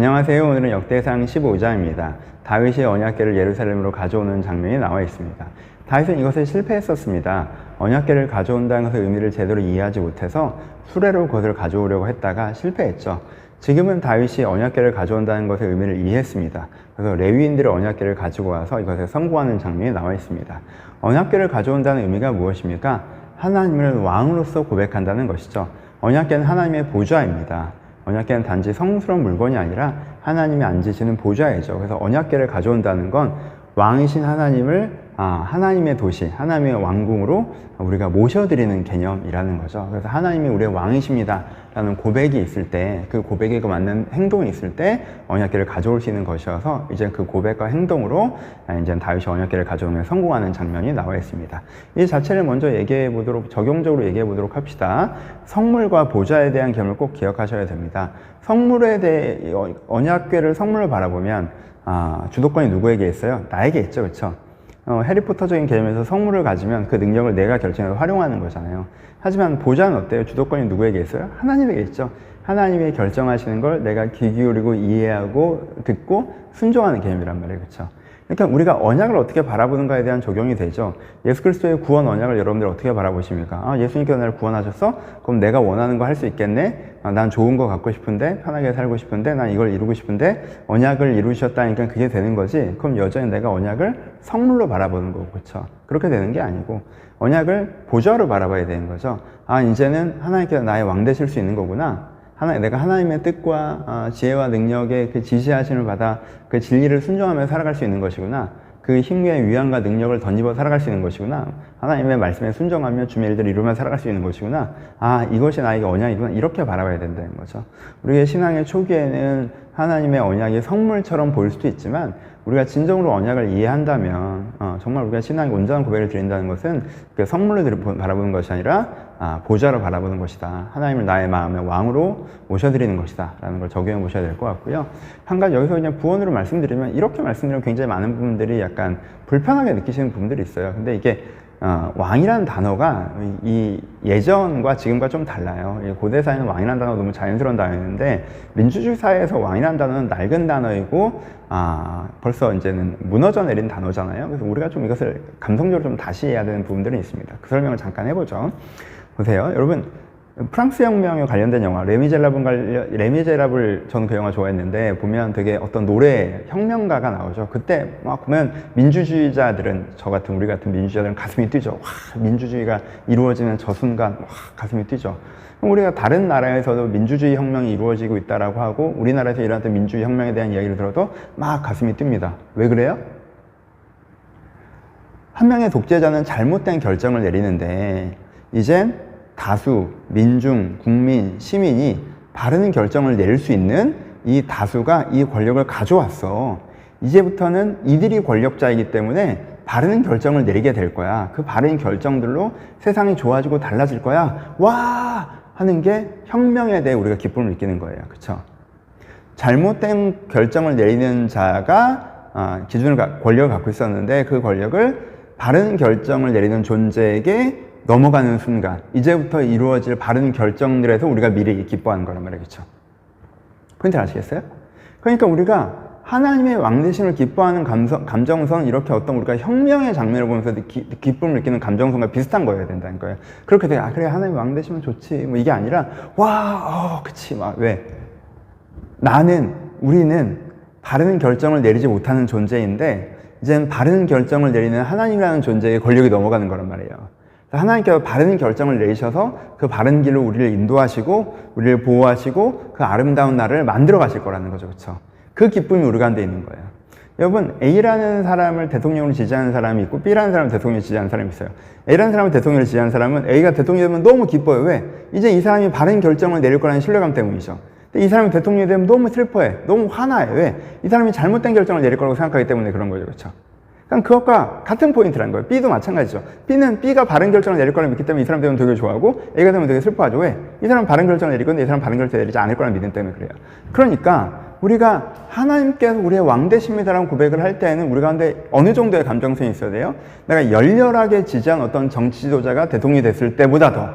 안녕하세요. 오늘은 역대상 15장입니다. 다윗이 언약궤를 예루살렘으로 가져오는 장면이 나와 있습니다. 다윗은 이것에 실패했었습니다. 언약궤를 가져온다는 것의 의미를 제대로 이해하지 못해서 수레로 그것을 가져오려고 했다가 실패했죠. 지금은 다윗이 언약궤를 가져온다는 것의 의미를 이해했습니다. 그래서 레위인들이 언약궤를 가지고 와서 이것에 성공하는 장면이 나와 있습니다. 언약궤를 가져온다는 의미가 무엇입니까? 하나님을 왕으로서 고백한다는 것이죠. 언약궤는 하나님의 보좌입니다. 언약궤는 단지 성스러운 물건이 아니라 하나님이 앉으시는 보좌이죠. 그래서 언약궤를 가져온다는 건 왕이신 하나님을 하나님의 도시, 하나님의 왕궁으로 우리가 모셔드리는 개념이라는 거죠. 그래서 하나님이 우리의 왕이십니다 라는 고백이 있을 때, 그 고백에 맞는 행동이 있을 때 언약궤를 가져올 수 있는 것이어서 이제 그 고백과 행동으로 이제 다윗이 언약궤를 가져오면 성공하는 장면이 나와 있습니다. 이 자체를 먼저 적용적으로 얘기해 보도록 합시다. 성물과 보좌에 대한 개념을 꼭 기억하셔야 됩니다. 성물에 대해 언약궤를 성물로 바라보면 주도권이 누구에게 있어요? 나에게 있죠, 그렇죠? 해리포터적인 개념에서 성물을 가지면 그 능력을 내가 결정해서 활용하는 거잖아요. 하지만 보좌는 어때요? 주도권이 누구에게 있어요? 하나님에게 있죠. 하나님이 결정하시는 걸 내가 귀 기울이고 이해하고 듣고 순종하는 개념이란 말이에요, 그렇죠? 그러니까 우리가 언약을 어떻게 바라보는가에 대한 적용이 되죠. 예수 그리스도의 구원 언약을 여러분들 어떻게 바라보십니까? 예수님께서 나를 구원하셨어? 그럼 내가 원하는 거 할 수 있겠네? 난 좋은 거 갖고 싶은데, 편하게 살고 싶은데, 난 이걸 이루고 싶은데 언약을 이루셨다니까 그게 되는 거지. 그럼 여전히 내가 언약을 성물로 바라보는 거고, 그렇죠? 그렇게 되는 게 아니고 언약을 보좌로 바라봐야 되는 거죠. 이제는 하나님께서 나의 왕 되실 수 있는 거구나. 내가 하나님의 뜻과 지혜와 능력의 그 지시하심을 받아 그 진리를 순종하며 살아갈 수 있는 것이구나. 그 힘의 위안과 능력을 덧입어 살아갈 수 있는 것이구나. 하나님의 말씀에 순종하며 주의 일들을 이루며 살아갈 수 있는 것이구나. 이것이 나에게 언약이구나. 이렇게 바라봐야 된다는 거죠. 우리의 신앙의 초기에는 하나님의 언약이 성물처럼 보일 수도 있지만 우리가 진정으로 언약을 이해한다면 정말 우리가 신앙의 온전한 고백을 드린다는 것은 그 성물로 바라보는 것이 아니라 보좌로 바라보는 것이다. 하나님을 나의 마음의 왕으로 모셔드리는 것이다 라는 걸 적용해 보셔야 될 것 같고요. 한 가지 여기서 그냥 부언으로 말씀드리면, 이렇게 말씀드리면 굉장히 많은 분들이 약간 불편하게 느끼시는 분들이 있어요. 근데 이게 왕이라는 단어가 이 예전과 지금과 좀 달라요. 고대 사회는 왕이라는 단어가 너무 자연스러운 단어였는데 민주주의 사회에서 왕이라는 단어는 낡은 단어이고 벌써 이제는 무너져 내린 단어잖아요. 그래서 우리가 좀 이것을 감성적으로 좀 다시 해야 되는 부분들이 있습니다. 그 설명을 잠깐 해보죠. 보세요. 여러분, 프랑스 혁명에 관련된 영화 레미제라블 저는 그 영화 좋아했는데 보면 되게 어떤 노래 혁명가가 나오죠. 그때 막 보면 민주주의자들은, 저 같은 우리 같은 민주주의자들은 가슴이 뛰죠. 민주주의가 이루어지는 저 순간 가슴이 뛰죠. 우리가 다른 나라에서도 민주주의 혁명이 이루어지고 있다라고 하고 우리나라에서 일어났던 민주주의 혁명에 대한 이야기를 들어도 막 가슴이 뜁니다. 왜 그래요? 한 명의 독재자는 잘못된 결정을 내리는데 이젠 다수, 민중, 국민, 시민이 바른 결정을 내릴 수 있는 이 다수가 이 권력을 가져왔어. 이제부터는 이들이 권력자이기 때문에 바른 결정을 내리게 될 거야. 그 바른 결정들로 세상이 좋아지고 달라질 거야. 와! 하는 게 혁명에 대해 우리가 기쁨을 느끼는 거예요. 그쵸? 잘못된 결정을 내리는 자가 권력을 갖고 있었는데 그 권력을 바른 결정을 내리는 존재에게 넘어가는 순간, 이제부터 이루어질 바른 결정들에서 우리가 미리 기뻐하는 거란 말이에요. 그렇죠? 포인트를 아시겠어요? 그러니까 우리가 하나님의 왕되심을 기뻐하는 감정선, 이렇게 어떤 우리가 혁명의 장면을 보면서 기쁨을 느끼는 감정선과 비슷한 거여야 된다는 거예요. 그렇게 돼요. 그래, 하나님 왕되시면 좋지. 뭐 이게 아니라, 그치. 왜? 우리는 바른 결정을 내리지 못하는 존재인데, 이젠 바른 결정을 내리는 하나님이라는 존재의 권력이 넘어가는 거란 말이에요. 하나님께서 바른 결정을 내리셔서 그 바른 길로 우리를 인도하시고 우리를 보호하시고 그 아름다운 날을 만들어 가실 거라는 거죠. 그렇죠? 그 기쁨이 우리 가운데 있는 거예요. 여러분, A라는 사람을 대통령으로 지지하는 사람이 있고 B라는 사람을 대통령으로 지지하는 사람이 있어요. A라는 사람을 대통령으로 지지하는 사람은 A가 대통령이 되면 너무 기뻐요. 왜? 이제 이 사람이 바른 결정을 내릴 거라는 신뢰감 때문이죠. 근데 이 사람이 대통령이 되면 너무 슬퍼해. 너무 화나요. 왜? 이 사람이 잘못된 결정을 내릴 거라고 생각하기 때문에 그런 거죠. 그렇죠? 그럼 그것과 같은 포인트라는 거예요. B도 마찬가지죠. B가 바른 결정을 내릴 거라고 믿기 때문에 이 사람 되면 되게 좋아하고 A가 되면 되게 슬퍼하죠. 왜? 이 사람은 바른 결정을 내릴 건데 이 사람은 바른 결정을 내리지 않을 거라는 믿음 때문에 그래요. 그러니까 우리가 하나님께서 우리의 왕 되십니다라는 고백을 할 때는 우리 가운데 어느 정도의 감정성이 있어야 돼요? 내가 열렬하게 지지한 어떤 정치 지도자가 대통령이 됐을 때보다 더,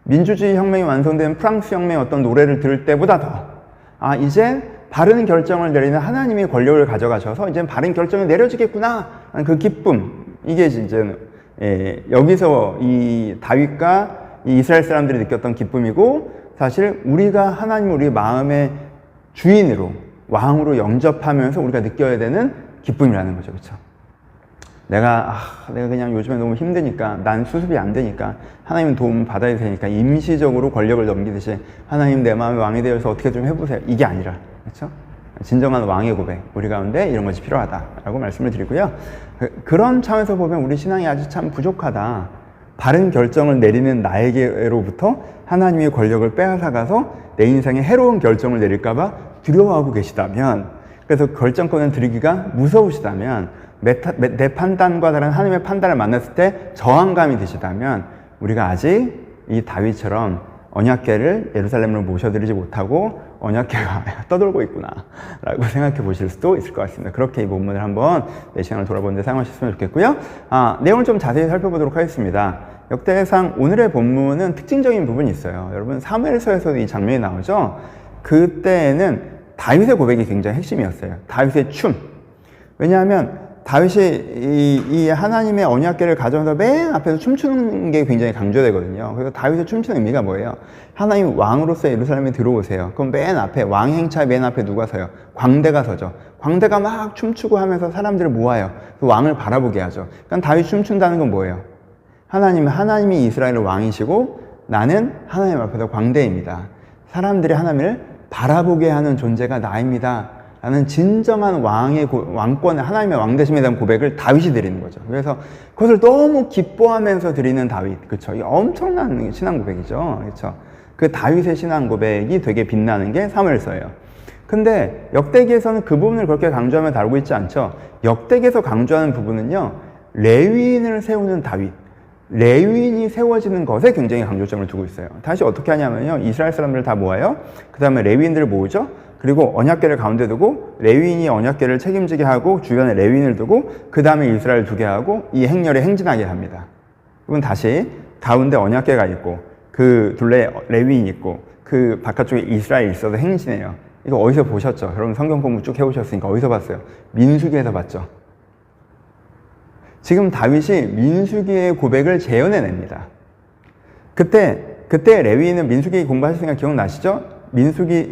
민주주의 혁명이 완성된 프랑스 혁명의 어떤 노래를 들을 때보다 더, 이제 바른 결정을 내리는 하나님이 권력을 가져가셔서 이제 바른 결정이 내려지겠구나 하는 그 기쁨, 이게 이제 여기서 이 다윗과 이 이스라엘 사람들이 느꼈던 기쁨이고, 사실 우리가 하나님을 우리 마음의 주인으로, 왕으로 영접하면서 우리가 느껴야 되는 기쁨이라는 거죠. 그렇죠? 내가 그냥 요즘에 너무 힘드니까, 난 수습이 안 되니까 하나님 도움 받아야 되니까 임시적으로 권력을 넘기듯이 하나님 내 마음의 왕이 되어서 어떻게 좀 해보세요, 이게 아니라, 그렇죠? 진정한 왕의 고백, 우리 가운데 이런 것이 필요하다라고 말씀을 드리고요. 그런 차원에서 보면 우리 신앙이 아주 참 부족하다. 바른 결정을 내리는 나에게로부터 하나님의 권력을 빼앗아가서 내 인생에 해로운 결정을 내릴까 봐 두려워하고 계시다면, 그래서 결정권을 드리기가 무서우시다면, 내 판단과 다른 하나님의 판단을 만났을 때 저항감이 드시다면, 우리가 아직 이 다윗처럼 언약궤를 예루살렘으로 모셔드리지 못하고 언약궤가 떠돌고 있구나 라고 생각해 보실 수도 있을 것 같습니다. 그렇게 이 본문을 한번 내 시간을 돌아보는데 사용하셨으면 좋겠고요. 내용을 좀 자세히 살펴보도록 하겠습니다. 역대상 오늘의 본문은 특징적인 부분이 있어요. 여러분, 사무엘서에서도 이 장면이 나오죠. 그때는 다윗의 고백이 굉장히 핵심이었어요. 다윗의 춤. 왜냐하면 다윗이 이 하나님의 언약궤를 가져와서 맨 앞에서 춤추는 게 굉장히 강조되거든요. 그래서 다윗의 춤추는 의미가 뭐예요? 하나님 왕으로서 예루살렘에 들어오세요. 그럼 맨 앞에, 왕 행차의 맨 앞에 누가 서요? 광대가 서죠. 광대가 막 춤추고 하면서 사람들을 모아요. 그 왕을 바라보게 하죠. 그러니까 다윗 춤춘다는 건 뭐예요? 하나님이 이스라엘의 왕이시고 나는 하나님 앞에서 광대입니다. 사람들이 하나님을 바라보게 하는 존재가 나입니다. 라는 진정한 왕권의 하나님의 왕되심에 대한 고백을 다윗이 드리는 거죠. 그래서 그것을 너무 기뻐하면서 드리는 다윗, 그렇죠? 이 엄청난 신앙 고백이죠, 그렇죠? 그 다윗의 신앙 고백이 되게 빛나는 게 사무엘서예요. 근데 역대기에서는 그 부분을 그렇게 강조하며 다루고 있지 않죠. 역대기에서 강조하는 부분은요, 레위인을 세우는 다윗, 레위인이 세워지는 것에 굉장히 강조점을 두고 있어요. 다시 어떻게 하냐면요, 이스라엘 사람들을 다 모아요. 그 다음에 레위인들을 모으죠. 그리고 언약궤를 가운데 두고 레위인이 언약궤를 책임지게 하고 주변에 레위인을 두고 그 다음에 이스라엘 두게 하고 이 행렬에 행진하게 합니다. 그러면 다시 가운데 언약궤가 있고 그 둘레에 레위인이 있고 그 바깥쪽에 이스라엘이 있어서 행진해요. 이거 어디서 보셨죠? 여러분 성경 공부 쭉 해오셨으니까 어디서 봤어요? 민수기에서 봤죠. 지금 다윗이 민수기의 고백을 재현해냅니다. 그때 레위인은 민수기 공부하셨으니까 기억나시죠?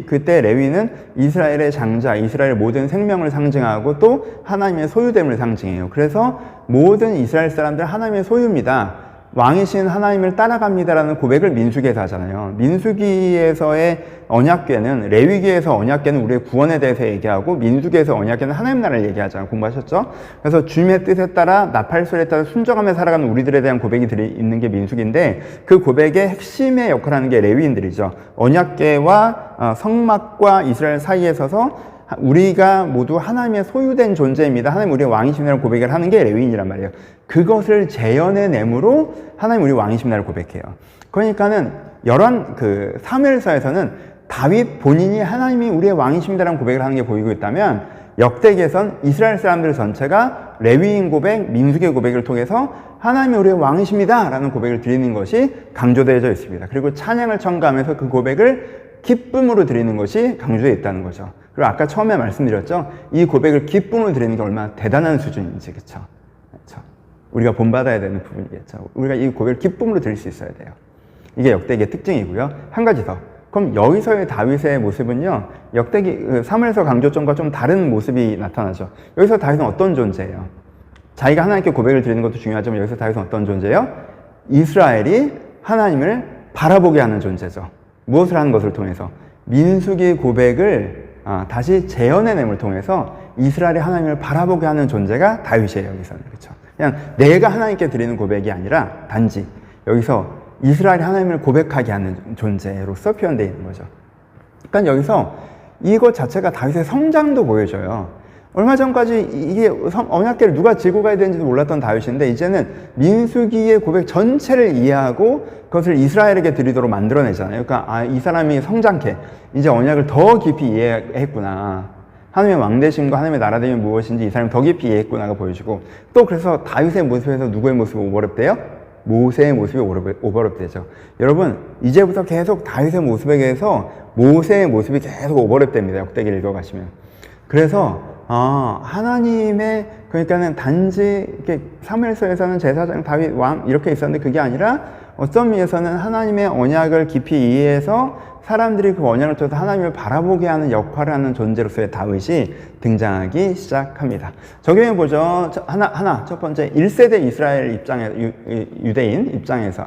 그때 레위는 이스라엘의 장자, 이스라엘의 모든 생명을 상징하고 또 하나님의 소유됨을 상징해요. 그래서 모든 이스라엘 사람들 하나님의 소유입니다. 왕이신 하나님을 따라갑니다라는 고백을 민수기에서 하잖아요. 민수기에서의 언약궤는, 레위기에서 언약궤는 우리의 구원에 대해서 얘기하고 민수기에서 언약궤는 하나님 나라를 얘기하잖아요. 공부하셨죠? 그래서 주님의 뜻에 따라 나팔소리에 따라 순종하며 살아가는 우리들에 대한 고백이 있는 게 민수기인데, 그 고백의 핵심의 역할을 하는 게 레위인들이죠. 언약궤와 성막과 이스라엘 사이에 서서 우리가 모두 하나님의 소유된 존재입니다. 하나님 우리의 왕이십니다라는 고백을 하는 게 레위인이란 말이에요. 그것을 재현해내므로 하나님 우리 왕이십니다를 고백해요. 그러니까는 사무엘서에서는 다윗 본인이 하나님이 우리의 왕이십니다라는 고백을 하는 게 보이고 있다면, 역대기에선 이스라엘 사람들 전체가 레위인 고백, 민수기 고백을 통해서 하나님이 우리의 왕이십니다라는 고백을 드리는 것이 강조되어져 있습니다. 그리고 찬양을 첨가하면서 그 고백을 기쁨으로 드리는 것이 강조되어 있다는 거죠. 그리고 아까 처음에 말씀드렸죠. 이 고백을 기쁨으로 드리는 게 얼마나 대단한 수준인지, 그렇죠? 우리가 본받아야 되는 부분이겠죠. 우리가 이 고백을 기쁨으로 드릴 수 있어야 돼요. 이게 역대기의 특징이고요. 한 가지 더. 그럼 여기서의 다윗의 모습은요, 역대기 사무엘서 강조점과 좀 다른 모습이 나타나죠. 여기서 다윗은 어떤 존재예요? 자기가 하나님께 고백을 드리는 것도 중요하지만 여기서 다윗은 어떤 존재예요? 이스라엘이 하나님을 바라보게 하는 존재죠. 무엇을 하는 것을 통해서? 민수기 고백을 다시 재현해냄을 통해서 이스라엘이 하나님을 바라보게 하는 존재가 다윗이에요, 여기서는. 그렇죠? 그냥 내가 하나님께 드리는 고백이 아니라 단지 여기서 이스라엘이 하나님을 고백하게 하는 존재로서 표현되어 있는 거죠. 그러니까 여기서 이것 자체가 다윗의 성장도 보여줘요. 얼마 전까지 이게 언약궤를 누가 지고 가야 되는지도 몰랐던 다윗인데, 이제는 민수기의 고백 전체를 이해하고 그것을 이스라엘에게 드리도록 만들어내잖아요. 그러니까 이 사람이 성장케 이제 언약을 더 깊이 이해했구나. 하나님의 왕되심과 하나님의 나라됨이 무엇인지 이 사람이 더 깊이 이해했구나가 보여지고, 또 그래서 다윗의 모습에서 누구의 모습을 오버랩돼요? 모세의 모습이 오버랩 되죠. 여러분, 이제부터 계속 다윗의 모습에 대해서 모세의 모습이 계속 오버랩 됩니다. 역대기를 읽어가시면. 그래서 하나님의, 그러니까는 단지 이렇게 사무엘서에서는 제사장 다윗 왕 이렇게 있었는데, 그게 아니라 어떤 의미에서는 하나님의 언약을 깊이 이해해서 사람들이 그 언약을 통해서 하나님을 바라보게 하는 역할을 하는 존재로서의 다윗이 등장하기 시작합니다. 적용해보죠. 첫 번째, 1세대 이스라엘 입장에서, 유대인 입장에서,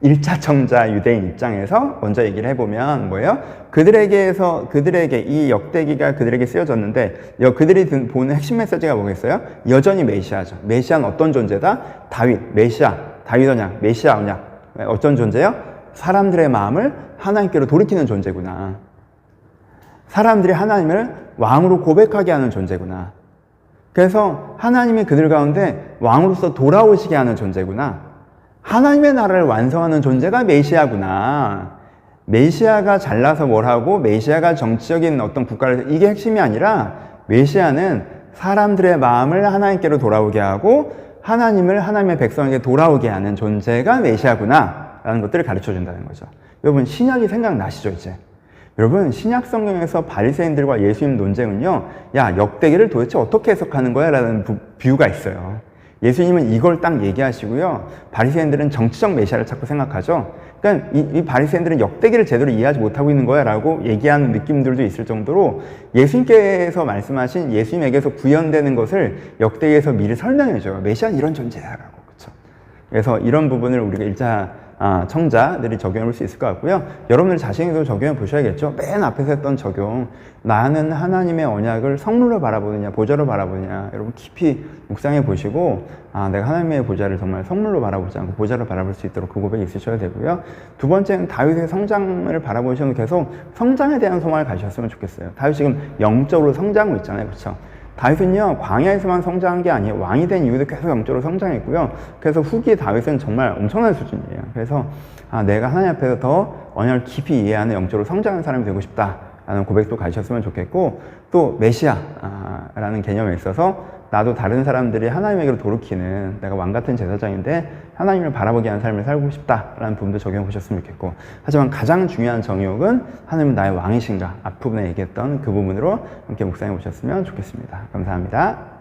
1차 청자 유대인 입장에서 먼저 얘기를 해보면 뭐예요? 그들에게 이 역대기가 그들에게 쓰여졌는데, 그들이 보는 핵심 메시지가 뭐겠어요? 여전히 메시아죠. 메시아는 어떤 존재다? 다윗, 메시아, 다윗 언약, 메시아 언약. 어떤 존재요? 사람들의 마음을 하나님께로 돌이키는 존재구나. 사람들이 하나님을 왕으로 고백하게 하는 존재구나. 그래서 하나님이 그들 가운데 왕으로서 돌아오시게 하는 존재구나. 하나님의 나라를 완성하는 존재가 메시아구나. 메시아가 잘나서 뭘 하고 메시아가 정치적인 어떤 국가를, 이게 핵심이 아니라 메시아는 사람들의 마음을 하나님께로 돌아오게 하고 하나님을 하나님의 백성에게 돌아오게 하는 존재가 메시아구나 라는 것들을 가르쳐 준다는 거죠. 여러분, 신약이 생각나시죠 이제? 여러분, 신약 성경에서 바리새인들과 예수님 논쟁은요, 야, 역대기를 도대체 어떻게 해석하는 거야? 라는 비유가 있어요. 예수님은 이걸 딱 얘기하시고요, 바리새인들은 정치적 메시아를 자꾸 생각하죠. 그러니까 이 바리새인들은 역대기를 제대로 이해하지 못하고 있는 거야 라고 얘기하는 느낌들도 있을 정도로 예수님께서 말씀하신, 예수님에게서 구현되는 것을 역대기에서 미리 설명해줘요. 메시아는 이런 존재야 라고. 그렇죠? 그래서 이런 부분을 우리가 1차 청자들이 적용해 볼 수 있을 것 같고요. 여러분들 자신에도 적용해 보셔야겠죠. 맨 앞에서 했던 적용, 나는 하나님의 언약을 성물로 바라보느냐 보좌로 바라보느냐, 여러분 깊이 묵상해 보시고, 내가 하나님의 보좌를 정말 성물로 바라보지 않고 보좌로 바라볼 수 있도록 그 고백이 있으셔야 되고요. 두 번째는 다윗의 성장을 바라보시면 계속 성장에 대한 소망을 가지셨으면 좋겠어요. 다윗이 지금 영적으로 성장하고 있잖아요. 그렇죠? 다윗은요, 광야에서만 성장한 게 아니에요. 왕이 된 이후도 계속 영적으로 성장했고요. 그래서 후기 다윗은 정말 엄청난 수준이에요. 그래서 내가 하나님 앞에서 더 언약을 깊이 이해하는 영적으로 성장하는 사람이 되고 싶다라는 고백도 가지셨으면 좋겠고, 또 메시아라는 개념에 있어서 나도 다른 사람들이 하나님에게로 돌이키는, 내가 왕 같은 제사장인데 하나님을 바라보게 하는 삶을 살고 싶다라는 부분도 적용해 보셨으면 좋겠고, 하지만 가장 중요한 정욕은 하나님은 나의 왕이신가, 앞부분에 얘기했던 그 부분으로 함께 묵상해 보셨으면 좋겠습니다. 감사합니다.